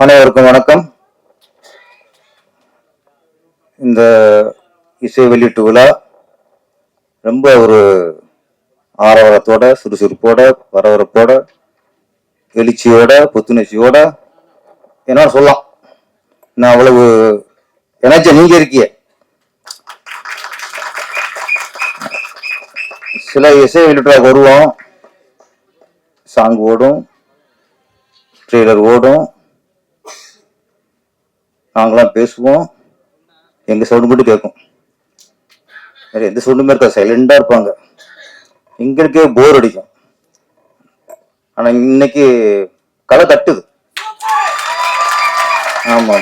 அனைவருக்கும் வணக்கம். இந்த இசை வெளியீட்டு விழா ரொம்ப ஒரு ஆரவாரத்தோட, சுறுசுறுப்போட, பரபரப்போட, எழுச்சியோட, புத்துணர்ச்சியோட என்ன சொல்லலாம். நான் அவ்வளவு எனர்ஜி நீங்க இருக்கிய. சில இசை வெளியீட்டு வருவோம், சாங் ஓடும், ட்ரெய்லர் ஓடும், நாங்களாம் பேசுவோம், எங்க சவுண்டு மட்டும் கேட்கும், வேற எந்த சவுண்டுமே இருக்காது, சைலண்டா இருப்பாங்க, எங்களுக்கே போர் அடிக்கும். ஆனா இன்னைக்கு களை தட்டுது. ஆமா,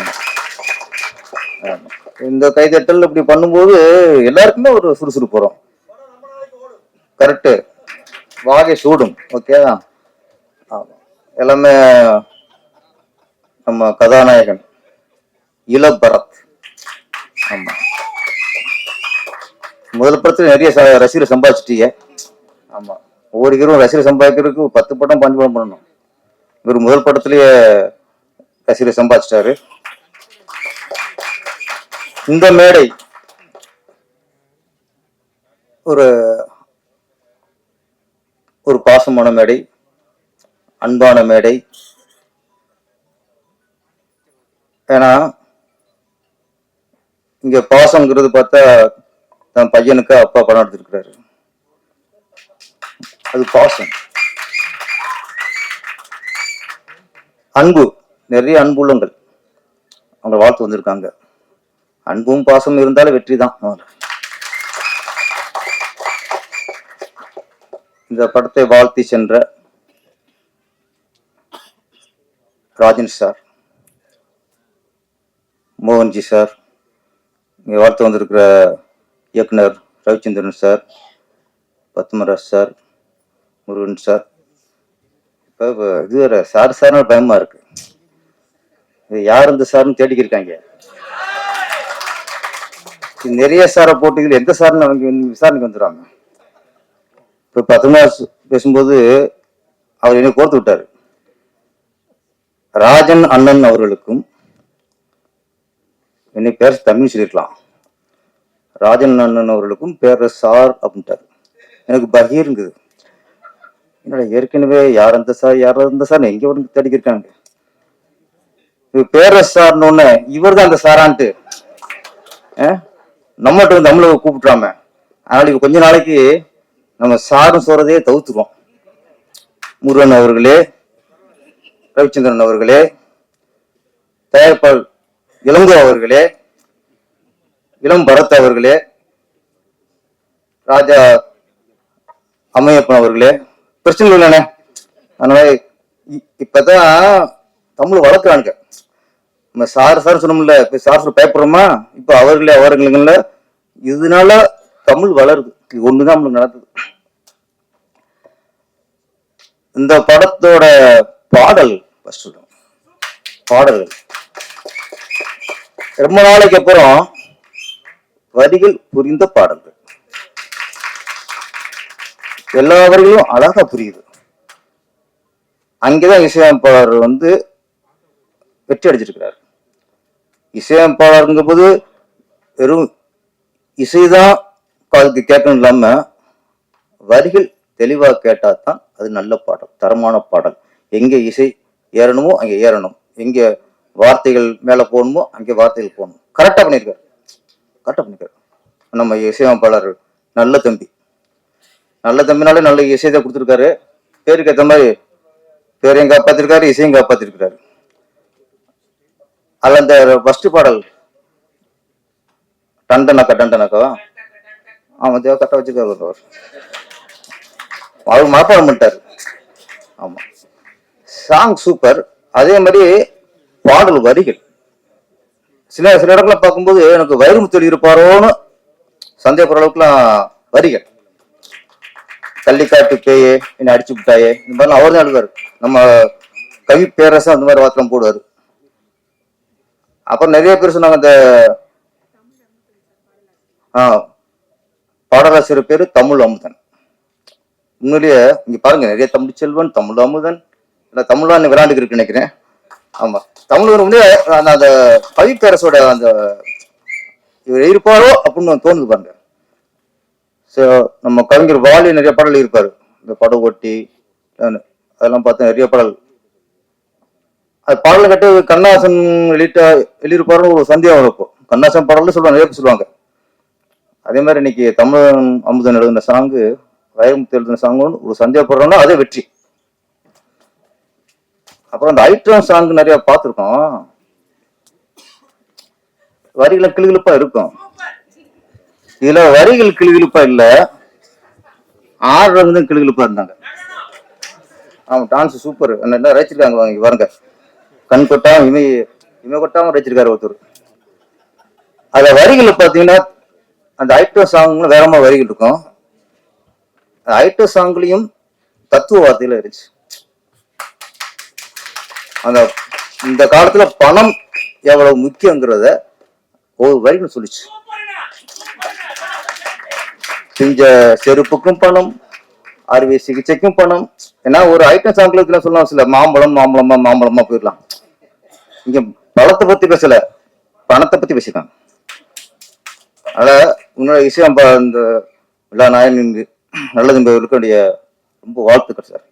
இந்த கைதட்டல் இப்படி பண்ணும்போது எல்லாருக்குமே ஒரு சுறுசுறுப்பு வரும். கரெக்டு, வாகை சூடும். ஓகேதான். எல்லாமே நம்ம கதாநாயகன் இளபரத். ஆமா, முதல் படத்துல நிறைய ரசிகர் சம்பாதிச்சிட்டீங்க. ஆமா, ஒவ்வொரு ஹீரோ ரசிகர் சம்பாதிக்கிறதுக்கு 10 படம் 5 படம் பண்ணணும். இவர் முதல் படத்திலேயே ரசிகர் சம்பாதிச்சிட்டாரு. இந்த மேடை ஒரு பாசமான மேடை, அன்பான மேடை. ஏன்னா இங்க பாசம்ங்கிறது பார்த்தா தன் பையனுக்கு அப்பா படம் எடுத்திருக்கிறாரு, அது பாசம். அன்பு, நிறைய அன்பு உள்ளங்கள் அவங்க வாழ்த்து வந்திருக்காங்க. அன்பும் பாசம் இருந்தாலும் வெற்றி தான். இந்த படத்தை வாழ்த்தி சென்ற ராஜன் சார், மோகன்ஜி சார், இங்கே வாழ்த்து வந்திருக்கிற இயக்குனர் Ravichandran sir, Padmaraj sir, Murugan sir. இப்போ இது வேற சார் சார்னு பயமா இருக்கு. இது யார் இந்த சார்னு தேடிக்கிருக்காங்க. நிறைய சாரை போட்டு எந்த சார்னு அவங்க விசாரணைக்கு வந்துடுறாங்க. இப்போ பத்மராஜ் பேசும்போது அவர் என்னை கோர்த்து விட்டாரு. ராஜன் அண்ணன் அவர்களுக்கும் என்னை பேர் தமிழ் சொல்லிருக்கலாம், ராஜன் அண்ணன் அவர்களுக்கும் பேர் சார் அப்படின்ட்டாரு. எனக்கு பகீருங்குது. என்னோட ஏற்கனவே யார் அந்த சார் யார் அந்த சார் எங்க வந்து தேடிக்கிருக்காங்க. பேர சார்னு இவர் தான் அந்த சாரான்ட்டு நம்மகிட்ட வந்து நம்மள கூப்பிட்டுறாம. அதனால கொஞ்ச நாளைக்கு நம்ம சாரும் சொல்றதே தவிர்த்துருவோம். முருகன் அவர்களே, ரவிச்சந்திரன் அவர்களே, தயாரிப்பாளர் இளங்கோ அவர்களே, இளம் பரத் அவர்களே, ராஜா அம்மையப்பன் அவர்களே, பிரச்சனை இல்லைண்ணே. அதனால இப்பதான் தமிழ் வளர்க்குறானுங்க. நம்ம சார் சொன்னோம்ல, இப்ப சார் பயப்படுறோமா, இப்ப அவர்களுங்கள இதனால தமிழ் வளருது. இது ஒண்ணுதான் நம்மளுக்கு நடக்குது. இந்த படத்தோட பாடல்கள் ரொம்ப நாளைக்கு அப்புறம் வரிகள் புரிந்த பாடல்கள், எல்லா வரிகளும் அழகா புரியுது. அங்கேதான் இசையமைப்பாளர் வந்து வெற்றி அடிச்சிருக்கிறார். இசையமைப்பாளருங்க போது வெறும் இசைதான் காதுக்கு கேட்கணும் இல்லாம வரிகள் தெளிவா கேட்டா தான் அது நல்ல பாடல், தரமான பாடல். எங்க இசை ஏறணுமோ அங்க ஏறணும், எங்க வார்த்தைகள் மேல போகணுமோ அங்கே வார்த்தைகள் போகணும். கரெக்டா பண்ணிருக்காரு நம்ம இசையமைப்பாளர். நல்ல தம்பினாலே நல்ல இசையை கொடுத்துருக்காரு. பேருக்கு ஏற்ற மாதிரி பேரையும் காப்பாத்திருக்காரு, இசையும் காப்பாத்திருக்கிறாரு. அதுல இந்த ஃபர்ஸ்ட் பாடல் டண்டனக்கா அவன் கரெக்டா வச்சிருக்காரு, அவர் மனப்பாடம் பண்ணிட்டாரு. ஆமா, சாங் சூப்பர். அதே மாதிரி பாடல் வரிகள் சில இடங்களை பார்க்கும்போது எனக்கு வைரமுத்து இருப்பாரோன்னு சந்தேகப்படுற அளவுக்குலாம் வரிகள். தள்ளிக்காட்டு பேயே என்ன அடிச்சு விட்டாயே, இந்த மாதிரிலாம் அவர் தான் எழுதுவாரு. நம்ம கவி பேரரசன் அந்த மாதிரி வார்த்தை போடுவாரு. அப்புறம் நிறைய பேர் சொன்னாங்க, அந்த பாடலாசிரியர் பேரு தமிழ் அமுதன். உண்மையிலேயே இங்க பாருங்க, நிறைய தமிழ் செல்வன், தமிழ் அமுதன், தமிழ்லாம் விளையாண்டுக்கு இருக்கு நினைக்கிறேன். ஆமா, தமிழ் வந்து அந்த அந்த கவிப்பேரசோட அந்த இவர் இருப்பாரோ அப்படின்னு தோணுது பாருங்க. ஸோ நம்ம கவிஞர் வாலி நிறைய பாடல் இருப்பாரு, இந்த படகொட்டி அதெல்லாம் பார்த்தா நிறைய பாடல். அது பாடல் கட்டு கண்ணாசன் எழுதியிருப்பாருன்னு ஒரு சந்தேகம் இருக்கும். கண்ணாசன் பாடல்னு சொல்லுவாங்க, நிறைய பேர் சொல்லுவாங்க. அதே மாதிரி இன்னைக்கு தமிழ் அமுதன் எழுதின சாங்கு, வைரமுத்து எழுதின சாங்குன்னு ஒரு சந்தேகப்படுறோம்னா அதே வெற்றி. அப்புறம் அந்த ஐட்டம் சாங் நிறைய பார்த்துருக்கோம், வரிகளை கிளுகிழுப்பா இருக்கும். இதுல வரிகள் கிளுகிழுப்பா இல்ல, ஆடுறவங்க தான் கிளுகிழுப்பா இருந்தாங்க. ஆமா, டான்ஸ் சூப்பர், என்ன ரசிச்சிருக்காங்க வாங்க பாருங்க. கண் கொட்டாம இமை கொட்டாம ரசிச்சிருக்காரு ஒருத்தர். அதுல வரிகள் பாத்தீங்கன்னா அந்த ஐட்டம் சாங்ல வேறமா வரிகள் இருக்கும். ஐட்டம் சாங்லயும் தத்துவ வார்த்தையில இருந்துச்சு. அந்த இந்த காலத்துல பணம் எவ்வளவு முக்கியங்கிறத ஒரு வரிகள் சொல்லிச்சு. செஞ்ச செருப்புக்கும் பணம், அறுவை சிகிச்சைக்கும் பணம். ஏன்னா ஒரு ஐட்டம் சாங்கில சொல்லலாம், சில மாம்பழமா போயிடலாம். இங்க பழத்தை பத்தி பேசல, பணத்தை பத்தி பேசிக்கலாம். அத உன்னோட விஷயம் இந்த எல்லா நாயன் நல்லது என்பவர்களுக்கு ரொம்ப வாழ்த்துக்கள் சார்.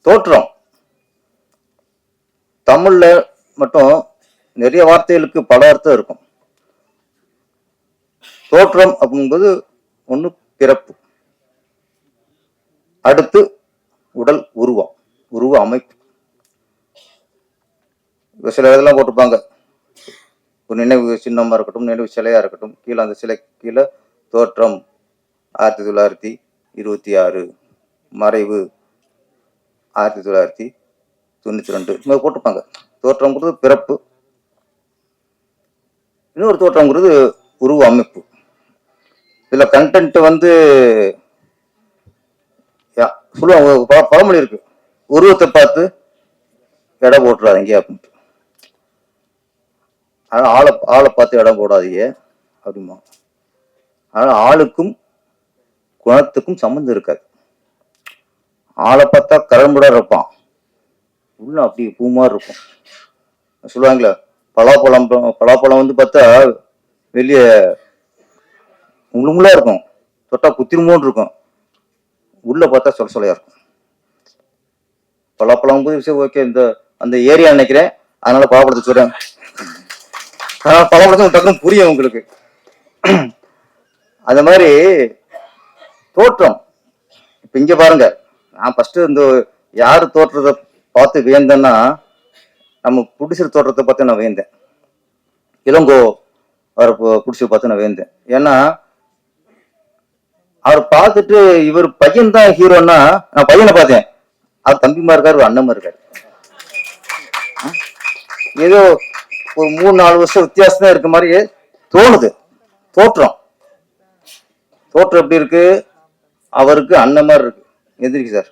தோற்றம் தமிழ்ல மட்டும் நிறைய வார்த்தைகளுக்கு பல அர்த்தம் இருக்கும். தோற்றம் அப்படிங்கும்போது ஒண்ணு பிறப்பு, அடுத்து உடல் உருவ அமைப்பு. சில இதெல்லாம் போட்டிருப்பாங்க, ஒரு நினைவு சின்னமா இருக்கட்டும், நினைவு சிலையா இருக்கட்டும், கீழே அந்த சிலை கீழே தோற்றம் 1926, மறைவு 1992 போட்டிருப்பாங்க. தோற்றம்ங்கிறது பிறப்பு, இன்னொரு தோற்றம்ங்கிறது உருவ அமைப்பு. இதுல கண்டென்ட் வந்து சொல்லுவாங்க, பழமொழி இருக்கு, உருவத்தை பார்த்து எடை போட்டுறாதீங்க அப்படின்ட்டு. அதனால ஆளை பார்த்து இடம் போடாதீங்க அப்படிமா. அதனால ஆளுக்கும் குணத்துக்கும் சம்மந்தம் இருக்காது. ஆளை பார்த்தா கரம்புடா இருப்பான், உள்ள அப்படி பூமாரி இருக்கும். சொல்லுவாங்களே, பலாப்பழம் வந்து பார்த்தா வெளியே முழுமுள்ளா இருக்கும், தொட்டா குத்திருமோன்னு இருக்கும், உள்ள பார்த்தா சொலையா இருக்கும். பலாப்பழம் விஷயம் ஓகே, இந்த அந்த ஏரியா நினைக்கிறேன், அதனால பலாப்பழத்தை சொல்றேன். பலாப்பழத்தை டக்குன்னு புரியும் உங்களுக்கு. அந்த மாதிரி தோற்றம். இப்ப இங்க பாருங்க, நான் ஃபர்ஸ்ட் இந்த யாரு தோற்றத்தை பார்த்து வியந்தேன்னா, நம்ம புடிச்சர் தோற்றத்தை பார்த்து நான் வியந்தேன். இளங்கோ அவர் புடிச்சர் பார்த்து நான் வியந்தேன். ஏன்னா அவர் பார்த்துட்டு இவர் பையன் தான் ஹீரோன்னா, நான் பையனை பார்த்தேன், அவர் தம்பிமா இருக்காரு, ஒரு அண்ணமா இருக்காரு. ஏதோ ஒரு 3-4 வருஷம் வித்தியாசம் தான் இருக்க மாதிரி தோணுது. தோற்றம் எப்படி இருக்கு, அவருக்கு அண்ணன் மாதிரி இருக்கு. எதிரிக்கு சார்.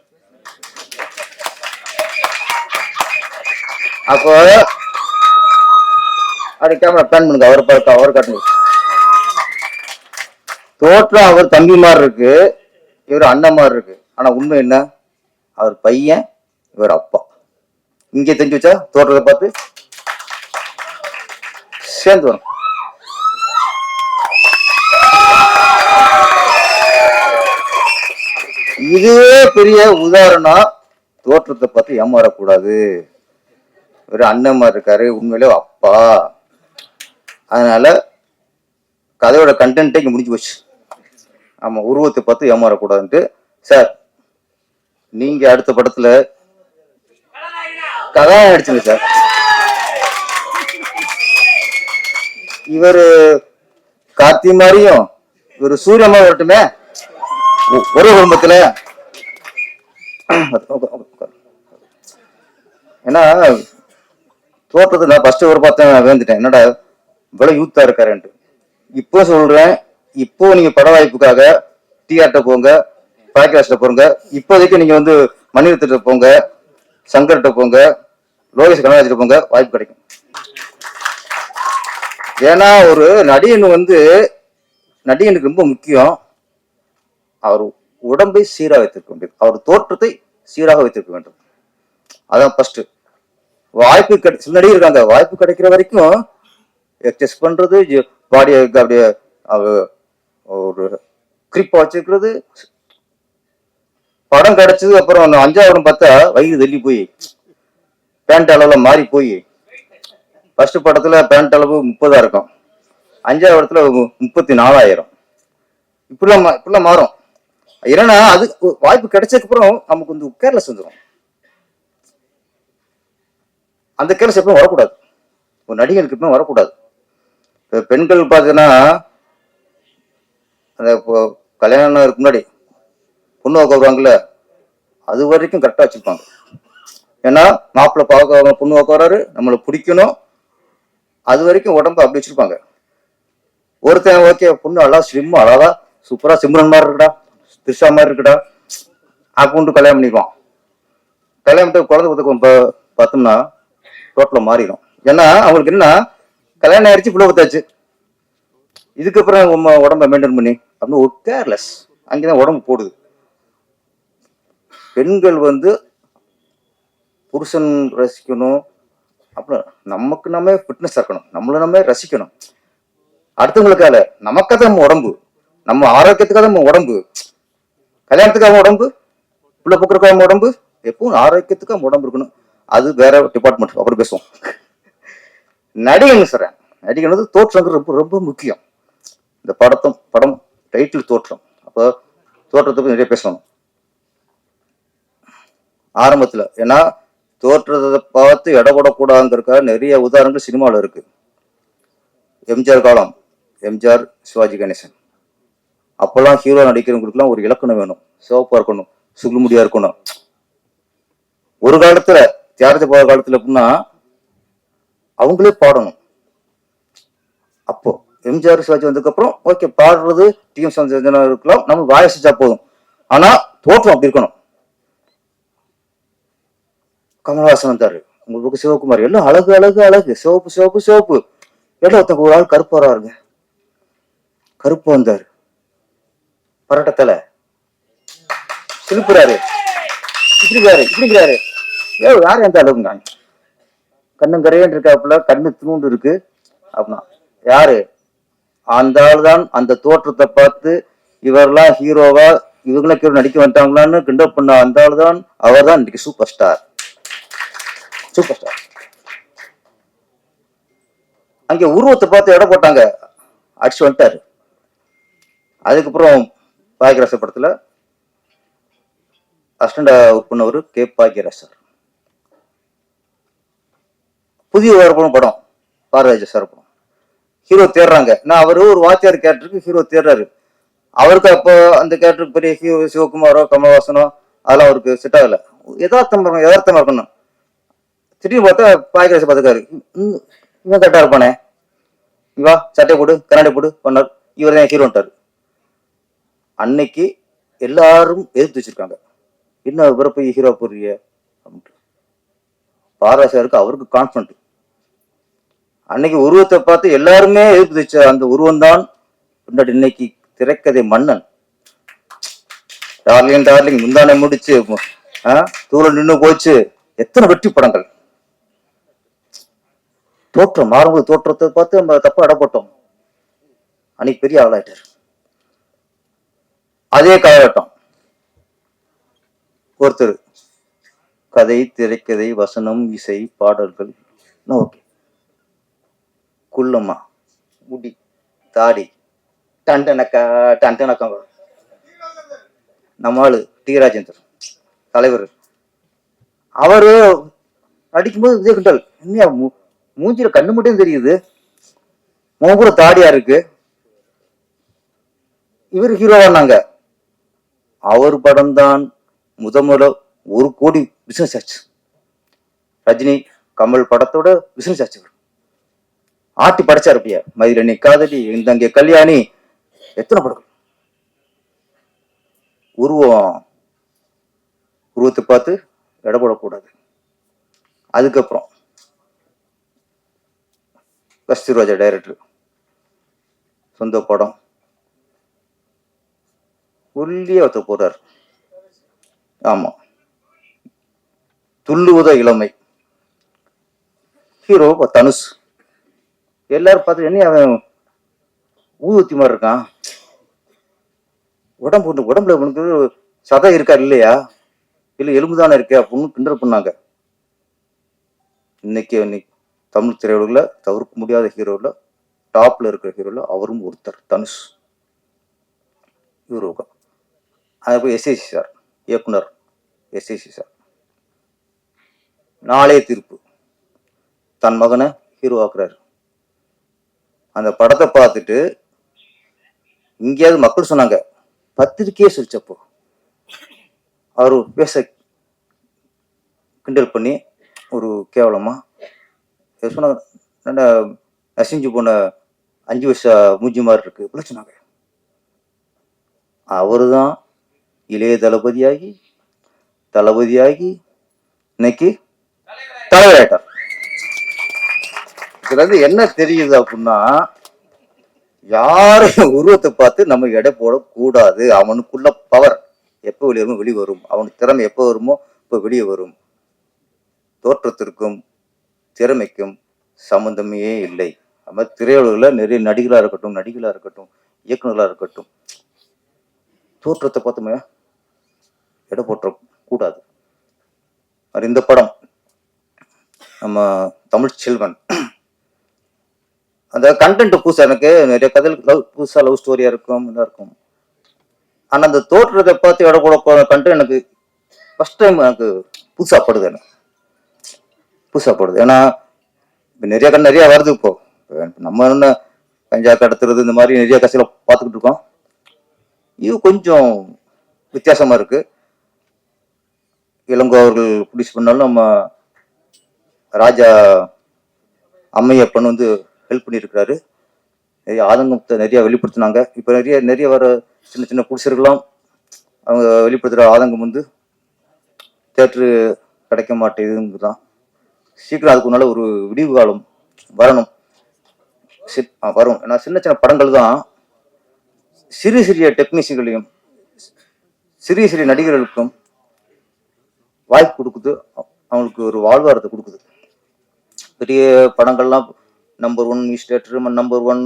அப்போ அப்படி கேமரா பிளான் பண்ணுங்க, அவரை பார்க்க அவர் காட்டுங்க. தோற்றம் அவர் தம்பி மாதிரி இருக்கு, இவர் அண்ணன் மாதிரி இருக்கு. ஆனா உண்மை என்ன, அவர் பையன், இவர் அப்பா. இங்கே தெரிஞ்சு வச்சா தோற்றத்தை பார்த்து சேர்ந்து வரும். இதுவே பெரிய உதாரணம். தோற்றத்தை பார்த்து ஏமாறக்கூடாது. ஒரு அண்ணன் மாதிரி இருக்காரு, உண்மையிலே அப்பா. அதனால கதையோட கண்டென்ட்டே இங்க முடிஞ்சு போச்சு. ஆமா, உருவத்தை பார்த்து ஏமாறக்கூடாதுன்ட்டு. சார், நீங்க அடுத்த படத்துல கதாநாயகன் நடிச்சுங்க சார். இவரு கார்த்தி மாதிரியும் இவரு சூரியமா வரட்டுமே ஒரே குடும்பத்துல. ஏன்னா தோற்றத்தை நான் ஃபர்ஸ்ட் ஒரு பார்த்தேன், வேந்துட்டேன், என்னடா இவ்வளவு யூத்தா இருக்காருன்ட்டு. இப்போ சொல்றேன், இப்போ நீங்க பட வாய்ப்புக்காக டிஆர்ட்ட போங்க, பாட்காஸ்ட போங்க. இப்போதைக்கு நீங்க வந்து மணிரத்திட்ட போங்க, சங்கர்கிட்ட போங்க, லோகேஷ் கனகராஜ்கிட்ட போங்க, வாய்ப்பு கிடைக்கும். ஏன்னா ஒரு நடிகனுக்கு ரொம்ப முக்கியம் அவர் உடம்பை சீராக வைத்திருக்க வேண்டும், அவர் தோற்றத்தை சீராக வைத்திருக்க வேண்டும். அதான் ஃபர்ஸ்ட். வாய்ப்பு சில நடிகர் இருக்காங்க, வாய்ப்பு கிடைக்கிற வரைக்கும் எக்ஸஸ் பண்றது, பாடியை அப்படியே ஒரு கிரிப்பா வச்சுக்கிறது. படம் கிடைச்சது அப்புறம் 5வது படம் பார்த்தா வயிறு தள்ளி போய் பேண்ட் அளவுல மாறி போய், ஃபர்ஸ்ட் படத்துல பேண்ட் அளவு 30 இருக்கும், 5வது படத்துல 34,000. இப்படிலாம் மாறும். ஏன்னா அது வாய்ப்பு கிடைச்சதுக்கு அப்புறம் நமக்கு வந்து கேர்லெஸ் வந்துடும். அந்த கேர்லெஸ் எப்பவும் வரக்கூடாது, ஒரு நடிகனுக்கு எப்பவும் வரக்கூடாது. பெண்கள் பார்த்தீங்கன்னா அந்த கல்யாணம் இருக்கு முன்னாடி பொண்ணு உட்காருவாங்கல்ல, அது வரைக்கும் கரெக்டா வச்சிருப்பாங்க. ஏன்னா மாப்பிள்ளை பார்க்க பொண்ணு உட்காராரு, நம்மளை பிடிக்கணும், அது வரைக்கும் உடம்பு அப்படி வச்சிருப்பாங்க. ஒருத்தன் ஓகே பொண்ணு அழகா ஸ்லிம் அழகா சூப்பரா சிம்ரன் மாதிரி இருக்குடா, திரிஷா மாதிரி இருக்குடா அப்படின்னு கல்யாணம் பண்ணிக்குவான். கல்யாணத்தை குழந்தை பார்த்தோம்னா டோட்டலா மாறிடும். ஏன்னா அவங்களுக்கு என்ன, கல்யாணம் ஆயிடுச்சு, பிள்ளை பார்த்தாச்சு, இதுக்கப்புறம் உடம்ப மெயின்டைன் பண்ணி அப்படின்னு ஒரு கேர்லெஸ், அங்கேதான் உடம்பு போடுது. பெண்கள் வந்து புருஷன் ரசிக்கணும், அப்புறம் நமக்கு நம்ம ஃபிட்னஸ் இருக்கணும், நம்மளை நம்ம ரசிக்கணும். அடுத்தவங்களுக்காக, நமக்காக நம்ம உடம்பு, நம்ம ஆரோக்கியத்துக்காக நம்ம உடம்பு, கல்யாணத்துக்காக உடம்பு, பிள்ளை போக்குறதுக்காக உடம்பு, எப்பவும் ஆரோக்கியத்துக்காக உடம்பு இருக்கணும். அது வேற டிபார்ட்மெண்ட், அப்படி பேசுவோம். நடிகன் சார், நடிகன் வந்து தோற்றம் ரொம்ப ரொம்ப முக்கியம். இந்த படம் டைட்டில் தோற்றம். அப்போ தோற்றத்தை பற்றி நிறைய பேசணும் ஆரம்பத்துல. ஏன்னா தோற்றத்தை பார்த்து இடப்படக்கூடாதுங்கிறதுக்காக நிறைய உதாரணங்கள் சினிமாவில் இருக்கு. எம்ஜிஆர் காலம், எம்ஜிஆர், சிவாஜி கணேசன், அப்பெல்லாம் ஹீரோ நடிக்கிறவங்களுக்குலாம் ஒரு இலக்கணம் வேணும், சிவப்பா இருக்கணும், சுகுமுடியா இருக்கணும். ஒரு காலத்துல தியாகராஜ போகிற காலத்துல எப்படின்னா அவங்களே பாடணும். அப்போ எம்ஜிஆர் சிவாஜி வந்ததுக்கு அப்புறம் ஓகே பாடுறது டிஎம் சௌந்தரராஜனா இருக்கலாம், நம்ம வாயசிச்சா போதும், ஆனா தோற்றம் அப்படி இருக்கணும். கமலஹாசன் வந்தாரு, உங்களுக்கு சிவகுமார், எல்லாம் அழகு அழகு அழகு, சிவப்பு சிவப்பு சிவப்பு, எல்லாம் ஒருத்தங்க ஒரு ஆள் கருப்பு வராருங்க, கருப்பு வந்தாரு, பரட்டத்தலை சிரிப்புறாரு, இப்படிங்கிறாரு, யாரு எந்த அளவுங்க, கண்ணுங்கரையன் இருக்காப்புல, கண்ணு தூண்டு இருக்கு அப்படின்னா யாரு, அந்த ஆள் தான். அந்த தோற்றத்தை பார்த்து இவரெல்லாம் ஹீரோவா, இவங்களும் நடிக்க வந்துட்டாங்களான்னு கிண்டப் பண்ண அந்த ஆள் தான், அவர் தான் இன்னைக்கு சூப்பர் ஸ்டார். Super star. அங்க உருவத்தை பார்த்து இடம் போட்டாங்க, அடிச்சு வந்துட்டாரு. அதுக்கப்புறம் பாக்யராஜ் படத்துல அசிஸ்டண்டா ஒர்க் பண்ணவர் கே பாக்யராஜ் சார். புதிய படம் பாரதிராஜா சார் படம், ஹீரோ தேடுறாங்க. நான் அவரு ஒரு வாத்தியார் கேரக்டருக்கு ஹீரோ தேடுறாரு. அவருக்கு அப்போ அந்த கேரக்டருக்கு பெரிய ஹீரோ சிவகுமாரோ கமலஹாசனோ அதெல்லாம் அவருக்கு செட் ஆகல, யதார்த்தமா இருக்கணும். திடீர்னு பார்த்தா பாய்கராஜ் பார்த்துக்காரு, இவன் கரெக்டா இருப்பானே, இவா சட்டை போடு கண்ணாடி போடு பண்ணார், இவர் தான் ஹீரோன்ட்டாரு. அன்னைக்கு எல்லாரும் எதிர்த்து வச்சிருக்காங்க, என்ன இவரை போய் ஹீரோ போடுறிய அப்படின்ட்டு. பாராசாருக்கு அவருக்கு கான்ஃபிடன்ட். அன்னைக்கு உருவத்தை பார்த்து எல்லாருமே எதிர்த்து வச்ச அந்த உருவம் தான் பின்னாடி இன்னைக்கு திரைக்கதை மன்னன். டார்லிங் டார்லிங் முந்தானை முடிச்சு, தூரம் நின்று போச்சு, எத்தனை வெற்றி படங்கள். தோற்றம் மாறும்போது தோற்றத்தை பார்த்து நம்ம தப்பா இடப்பட்டோம், அன்னைக்கு பெரிய ஆளாயிட்டார். அதே காலகட்டம் ஒருத்தர் கதை, திரைக்கதை, வசனம், இசை, பாடல்கள் ஓகே, குள்ளம்மா, முடி, தாடி, டண்டனக்கா டண்டனக்கா, நம்ம ஆளு டி ராஜேந்தர் தலைவர், அவரு நடிக்கும்போது இதே கிண்டல், என்ன மூஞ்சில கண்ணு மட்டும் தெரியுது, முகம் கூட தாடியா இருக்கு, இவர் ஹீரோவானாங்க. அவர் படம் தான் முதல்ல 1 கோடி பிசினஸ் ஆச்சு. ரஜினி கமல் படத்தோட பிசினஸ் ஆச்சு. ஆட்டி படைச்சாரு. அப்படியா மயிலணி காதலி, இந்தங்க கல்யாணி, எத்தனை படம். உருவத்தை பார்த்து இடப்படக்கூடாது. அதுக்கப்புறம் கஸ்தூர்ராஜா டைரக்டர், சொந்த படம், ஒல்லியா ஒருத்தர் போறாரு. ஆமா, துள்ளுவத இளமை. ஹீரோ தனுஷ். எல்லாரும் பார்த்து என்ன அவன் ஊதுத்தி மாதிரி இருக்கான், உடம்புல உனக்கு சதை இருக்கா இல்லையா, இல்லை எலும்புதானே இருக்கே அப்படின்னு கிண்டல் பண்ணாங்க. இன்னைக்கு தமிழ் திரையுலகில் தவிர்க்க முடியாத ஹீரோவில் டாப்ல இருக்கிற ஹீரோவில் அவரும் ஒருத்தர் தனுஷ். ஹீரோ அது போய் எஸ்ஏசி சார், இயக்குனர் எஸ்ஏசி சார் நாளைய தீர்ப்பு தன் மகனை ஹீரோ ஆக்குறாரு. அந்த படத்தை பார்த்துட்டு இங்கேயாவது மக்கள் சொன்னாங்க, பத்திரிக்கையே சொல்லிச்சப்போ அவரு பேச கிண்டல் பண்ணி ஒரு கேவலமா சொன்னாங்க, நசிஞ்சு போன 5 வருஷ மூஞ்சி மாதிரி இருக்கு இப்படி சொன்னாங்க. அவரு தான் இளைய தளபதியாகி இன்னைக்கு தலைவராயிட்டார். இதுல இருந்து என்ன தெரியுது அப்படின்னா, யாரையும் உருவத்தை பார்த்து நம்ம எடை போடக்கூடாது. அவனுக்குள்ள பவர் எப்போ வெளியே வரும், அவனுக்கு திறமை எப்போ வருமோ இப்போ வெளியே வரும். தோற்றத்திற்கும் திறமைக்கும் சம்பந்தமே இல்லை. நம்ம திரையுலகில் நிறைய நடிகர்களாக இருக்கட்டும், இயக்குநர்களாக இருக்கட்டும், தோற்றத்தை பார்த்துமே எடை போட்ட கூடாது. இந்த படம் நம்ம தமிழ் செல்வன் அந்த கண்டென்ட் புதுசா, எனக்கு நிறைய கதைகள் புதுசா லவ் ஸ்டோரியா இருக்கும். ஆனா அந்த தோற்றத்தை பார்த்து எடை போட கண்டென்ட் எனக்கு ஃபர்ஸ்ட் டைம் எனக்கு புதுசா படுது. ஏன்னா நிறைய வருது. இப்போ நம்ம என்ன கஞ்சா கடத்துறது இந்த மாதிரி நிறைய கதையில பார்த்துக்கிட்டு இருக்கோம். இது கொஞ்சம் வித்தியாசமா இருக்கு. இளங்கோ அவர்கள் ப்ரொடியூஸ் பண்ணாலும் நம்ம ராஜா அம்மையப்பன் ஹெல்ப் பண்ணியிருக்கிறாரு. நிறைய ஆதங்கத்தை நிறைய வெளிப்படுத்தினாங்க. இப்போ நிறைய வர சின்ன புடிசர்கள்லாம் அவங்க வெளிப்படுத்துகிற ஆதங்கம் தேட்டரு கிடைக்க மாட்டேங்குது தான். சீக்கிரம் அதுக்கு முன்னால ஒரு விடிவு காலம் வரும். ஏன்னா சின்ன படங்கள் தான் சிறிய டெக்னீஷியன்களையும் சிறிய நடிகர்களுக்கும் வாய்ப்பு கொடுக்குது, அவங்களுக்கு ஒரு வாழ்வாரத்தை கொடுக்குது. பெரிய படங்கள்லாம் நம்பர் 1 மினிஸ்டர், நம்பர் 1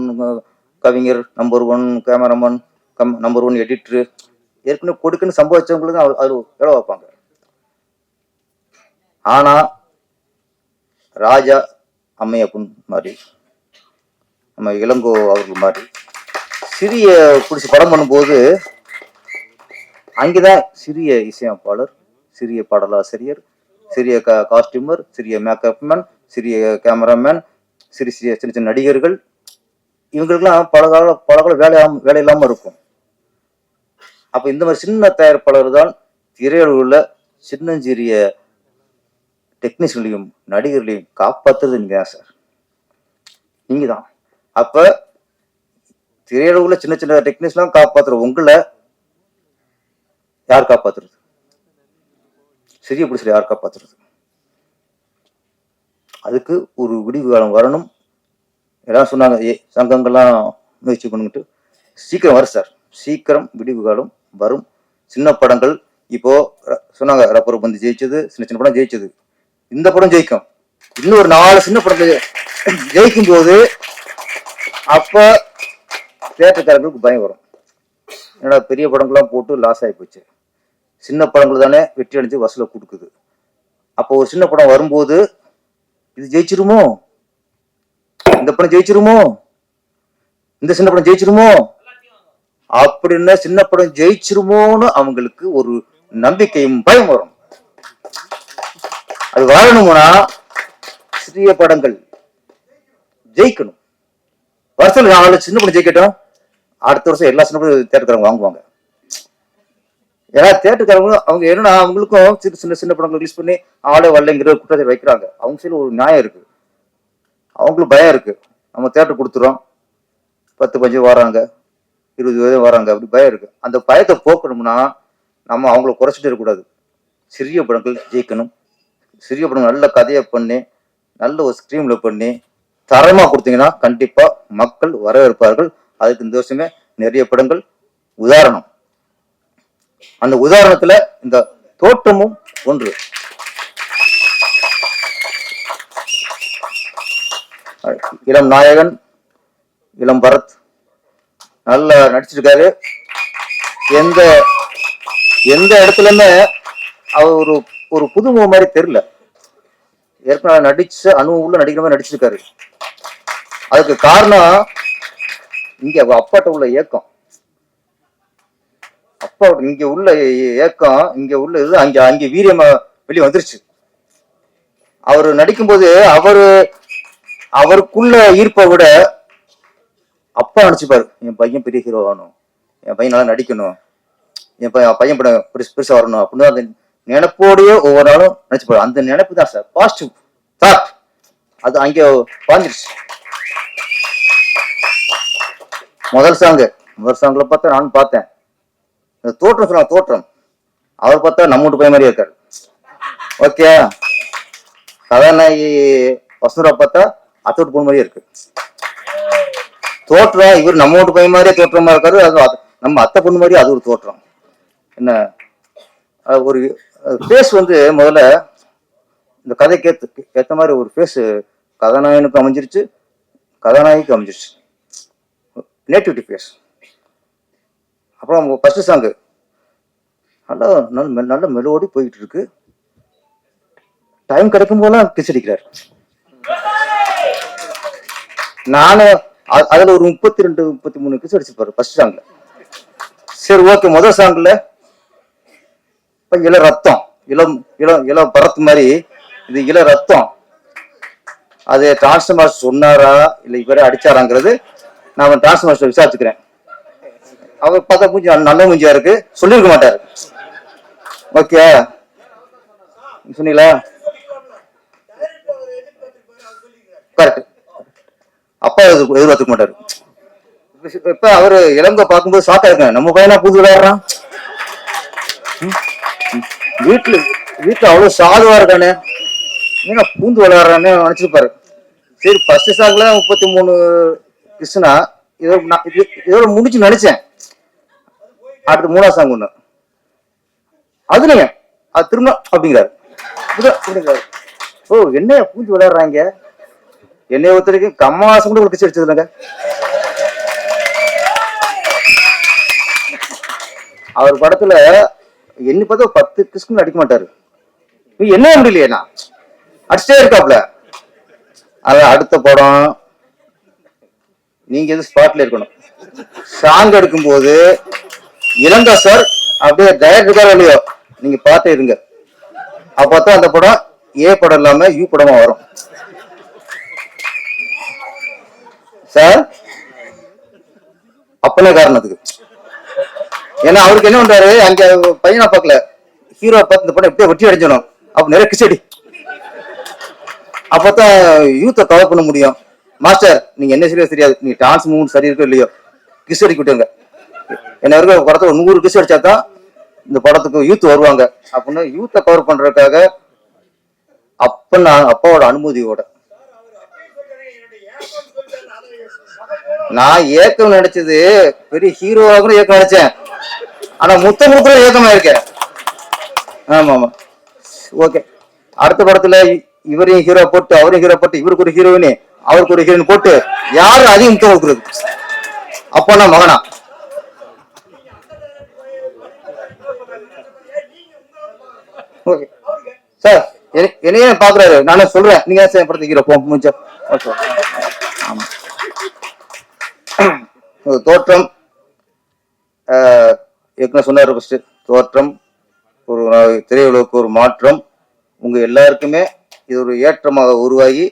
கவிஞர், நம்பர் 1 கேமராமேன், நம்பர் 1 எடிட்டரு, ஏற்கனவே கொடுக்குன்னு சம்பாதிச்சவங்களுக்கு அது வேலை வைப்பாங்க. ஆனா ராஜா அம்மையப்பன் மாதிரி, நம்ம இளங்கோ அவர்கள் மாதிரி சிறிய பிடிச்சி படம் பண்ணும்போது அங்கேதான் சிறிய இசையமைப்பாளர், சிறிய பாடலாசிரியர், சிறிய காஸ்டியூமர், சிறிய மேக்கப் மேன், சிறிய கேமராமேன், சின்ன நடிகர்கள், இவங்களுக்கெல்லாம் பல கால வேலை இல்லாம இருக்கும். அப்ப இந்த மாதிரி சின்ன தயாரிப்பாளர் தான் திரையுலகில் சின்னஞ்சிறிய டெக்னீஷியன்களையும் நடிகர்களையும் காப்பாத்துறது நீங்க தான் சார், நீங்க தான். அப்ப திரையுலகில் சின்ன டெக்னீஷியன் காப்பாத்துற உங்களை யார் காப்பாத்துறது? சிறிய பிடிச்சல யார் காப்பாத்துறது? அதுக்கு ஒரு விடிவு காலம் வரணும். எல்லாம் சொன்னாங்க சங்கங்கள்லாம் முயற்சி பண்ணிட்டு சீக்கிரம் வரும் சார், சீக்கிரம் விடிவு காலம் வரும். சின்ன படங்கள் இப்போ சொன்னாங்க, ரப்பர் பந்து ஜெயிச்சது, சின்ன படம் ஜெயிச்சது, இந்த படம் ஜெயிக்கும். இன்னும் ஒரு 4 சின்ன படங்கள் ஜெயிக்கும் போது அப்ப தியேட்டர்காரங்களுக்கு பயம் வரும். என்னடா பெரிய படங்கள்லாம் போட்டு லாஸ் ஆகி போச்சு, சின்ன படங்கள் தானே வெற்றி அடைஞ்சு வசூலை கொடுக்குது. அப்போ ஒரு சின்ன படம் வரும்போது இது ஜெயிச்சிருமோ, இந்த படம் ஜெயிச்சிருமோ, இந்த சின்ன படம் ஜெயிச்சிருமோ அப்படின்னு சின்ன படம் ஜெயிச்சிருமோன்னு அவங்களுக்கு ஒரு நம்பிக்கையும் பயம் வரும். அது வரணும்னா சிறிய படங்கள் ஜெயிக்கணும். வருஷத்துல 4 சின்ன படம் ஜெயிக்கட்டும், அடுத்த வருஷம் எல்லா சின்ன படம் தேட்டருக்காரங்க வாங்குவாங்க. ஏன்னா தேட்டருக்காரங்க அவங்க என்னன்னா அவங்களுக்கும் சின்ன படங்கள் ரிலீஸ் பண்ணி ஆளே வரலைங்கிற குற்றத்தை வைக்கிறாங்க. அவங்க சைடு ஒரு நியாயம் இருக்கு, அவங்களுக்கு பயம் இருக்கு. நம்ம தேட்டர் கொடுத்துறோம், 10-15 வராங்க, 20 வராங்க, அப்படி பயம் இருக்கு. அந்த பயத்தை போக்கணும்னா நம்ம அவங்கள குறைச்சிட்டு இருக்கக்கூடாது. சிறிய படங்கள் ஜெயிக்கணும். சிறிய படங்கள் நல்ல கதையை பண்ணி நல்ல ஒரு ஸ்கிரீன்ல பண்ணி தரமா கொடுத்தீங்கன்னா கண்டிப்பா மக்கள் வரவேற்பார்கள். அதுக்கு இந்த வருஷமே நிறைய படங்கள் உதாரணம். அந்த உதாரணத்துல இந்த தோற்றமும் ஒன்று. இளம் நாயகன், இளம் பரத் நல்லா நடிச்சிருக்காரு. எந்த எந்த இடத்துலயுமே அவர் ஒரு புதுமுக மாதிரி தெரியல. ஏற்கனவே நடிச்ச அனுபவம் நடிக்கிற மாதிரி நடிச்சிருக்காரு. அதுக்கு காரணம் இங்க அப்பாட்ட உள்ள ஏக்கம், அப்பா இங்க உள்ள ஏக்கம், இங்க உள்ள இது அங்க அங்க வீரியமா வெளியே வந்துருச்சு. அவரு நடிக்கும்போது அவருக்குள்ள ஈர்ப்பை விட அப்பா நினைச்சுப்பாரு, என் பையன் பெரிய ஹீரோ ஆகணும், என் பையன் நல்லா நடிக்கணும், என் பையன் படம் பெருசா வரணும் அப்படின்னு அந்த நினைப்போடையே ஒவ்வொரு நாளும் நினைச்சுப்பாரு. அந்த நினைப்பு தான் சார் பாசிட்டிவ் தாட். அது அங்கே பாஞ்சிருச்சு. முதல் சாங்ல பார்த்தா நானும் பார்த்தேன். தோற்றம் சொன்ன தோற்றம், அவர் பார்த்தா நம்ம வீட்டு பையன் மாதிரியே இருக்காரு. ஓகே, கதாநாயகி வசுந்தரா பார்த்தா அத்தோட்டு பொண்ணு மாதிரியே இருக்கு. தோற்றம் இவர் நம்ம வீட்டு பையன் மாதிரியே தோற்றமா இருக்காரு, அது நம்ம அத்தை பொண்ணு மாதிரியே அது ஒரு தோற்றம். என்ன ஒரு ஃபேஸ் வந்து முதல்ல இந்த கதைக்கு ஏற்ற மாதிரி ஒரு ஃபேஸ் கதாநாயகனுக்கு அமைஞ்சிருச்சு, கதாநாயகிக்கு அமைஞ்சிருச்சு. Nativity face. அப்புறம் ஃபர்ஸ்ட் சாங்கு நல்ல மெலோடி போயிட்டு இருக்கு. டைம் கிடைக்கும் போதெல்லாம் கிஸ் அடிக்கிறார். நானும் அதுல ஒரு 32-33 கிஸ் அடிச்சிருப்பாரு ஃபர்ஸ்ட் சாங்ல. சரி ஓகே, முதல் சாங்ல இள ரத்தம், இளம் பரத் மாதிரி இது இள ரத்தம். அது டிரான்ஸ்ஃபார்மர் சொன்னாரா இல்ல இவரே அடிச்சாராங்கிறது நான் டிரான்ஸ்ஃபார்மர் விசாரிச்சுக்கிறேன். அவர் பார்த்தா மூஞ்சி நல்ல மூஞ்சியா இருக்கு, சொல்லியிருக்க மாட்டாரு. ஓகே சொன்னீங்களா? கரெக்ட். அப்பா எதிர்பார்த்துக்க மாட்டாரு. இப்ப அவரு இளங்க பார்க்கும்போது ஷாக்கா இருக்கேன், நம்ம பையனா பூந்து விளையாடுறான், வீட்டுல அவ்வளவு சாதுவா இருக்கானே, ஏன்னா பூந்து விளையாடுறான்னு நினைச்சிருப்பாரு. சரி ஃபர்ஸ்ட் சாங்ல 33 கிருஷ்ணா இதோட முடிச்சு நினைச்சேன். அடுத்து 3ஆம் சாங் ஒண்ணு அதுலங்க அது திரும்ப அப்படிங்கிறாரு. ஓ என்ன பூந்து விளையாடுறாங்க, என்னைய ஒருத்தருக்கு கம்மாசம் கூட ஒரு கிச்சு அடிச்சது இல்லைங்க. அவர் படத்துல என்ன பார்த்தா 10 கிறிஸ்க்கு அடிக்க மாட்டாரு. என்ன முடியலையேண்ணா அடிச்சிட்டே இருக்காப்ல. அது அடுத்த படம் நீங்க எது ஸ்பாட்ல இருக்கணும். சாங் எடுக்கும் போது இளங்கா சார் அப்படியே டைரக்டர் இல்லையோ நீங்க பார்த்து இருங்க, அப்பதான் அந்த படம் ஏ படம் இல்லாம யூ படமா வரும் சார். அப்பனே காரணத்துக்கு. ஏன்னா அவருக்கு என்ன பண்றாரு, அங்க பையனா பார்க்கல, ஹீரோ பார்த்து இந்த படம் எப்படியே வெட்டி அடிச்சிடும், அப்ப நிறைய கிச்சடி, அப்பதான் யூத்தை கவர் பண்ண முடியும். மாஸ்டர் நீங்க என்ன சரியா தெரியாது, நீ டான்ஸ் மூவ்மெண்ட் சரி இருக்கோ இல்லையோ கிஸ் அடிக்க விட்டுங்க. என்ன வரைக்கும் படத்துல 100 கிஸ் அடிச்சாதான் இந்த படத்துக்கு யூத் வருவாங்க அப்படின்னு யூத்தை கவர் பண்றதுக்காக அப்பாவோட அனுமதியோட நான் ஏக்கம் நினைச்சது பெரிய ஹீரோவா கூட ஏக்கம் நினைச்சேன். ஆனா முத்தம் ஏக்கமா இருக்கேன். ஆமா ஆமா ஓகே. அடுத்த படத்துல இவரையும் ஹீரோ போட்டு அவரையும் ஹீரோ போட்டு இவருக்கு ஒரு ஹீரோயினி அவருக்கு ஒரு ஹீரோயின் போட்டு யாரும் அதிகம் முத்தம் கொடுக்குறது, அப்பனா மகனா. ஓகே சார் என்னையே பாக்குறாரு, நானே சொல்றேன் நீங்க படத்துக்கு ஹீரோ போ முடிஞ்சா. ஆமா தோற்றம் ஏற்கனவே சொன்னாரு ஃபர்ஸ்ட், தோற்றம் ஒரு திரையுலகுக்கு ஒரு மாற்றம், உங்க எல்லாருக்குமே இது ஒரு ஏற்றமாக உருவாகி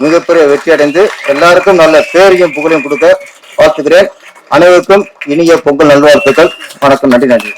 மிகப்பெரிய வெற்றி அடைந்து எல்லாருக்கும் நல்ல பேரையும் புகழையும் கொடுக்க வாழ்த்துக்கிறேன். அனைவருக்கும் இனிய பொங்கல் நல்வாழ்த்துக்கள். வணக்கம், நன்றி.